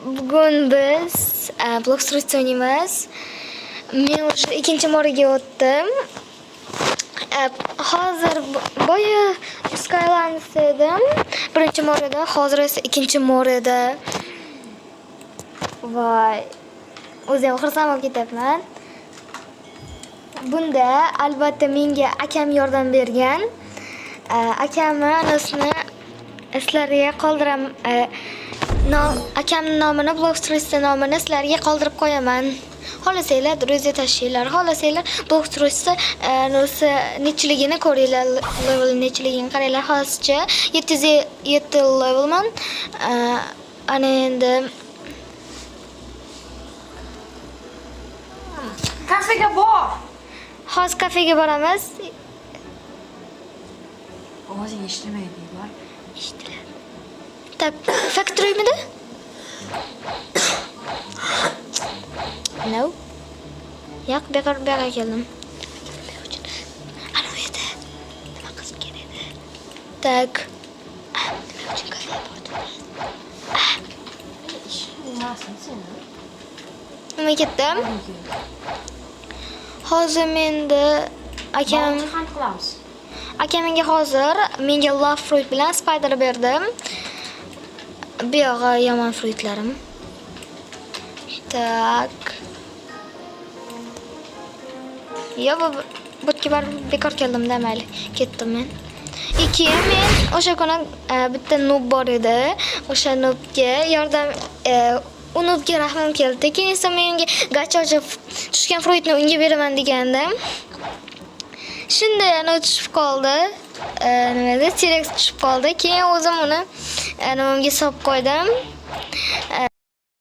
Bugun biz Blockstreet o'ynaymiz. Men o'sha ikkinchi moraga o'tdim. Hozir boya Skylands edim. Birinchi morada, hozir esa ikkinchi morada. Voy. O'zim xursand bo'lib ketyapman. Bunda albatta menga akam yordam bergan. Akamni anasini sizlarga qoldiraman. Akamning nomini, Blockstreet nomini sizlarga qoldirib qo'yaman. Xohlasanglar ro'yxatga tashinglar. Xohlasanglar Blockstreet nosi nechiligini ko'ringlar, level nechiligini qaranglar. Hozircha 707 levelman. Ana endi kafega bor. hozir kafega boramiz. Ovozing eshitmaydi, bor. Eshitilar. Tak, factory-midi? No. Yo'q, bekor keldim. Ana u yerda nima qilib keladi? Tak. Nima uchun kafega bordim? Nima ketdim? Hozir menda akam qilamiz. Akam menga love fruit bilan spider berdi. Bu yog'i yomon fruitlarim. Tak. Butga borib bekor keldim-da, mayli. Ketdim men. Keyin men o'sha kuni bitta noob bor edi. O'sha noobga yordam u noobga rahmim keldi. Keyin esa menga gacha ochib tushgan fruitni unga beraman degandim. Shunda yana tushib qoldi. Nimada T-Rex tushib qoldi. Keyin o'zim uni nimamga solib qo'ydim.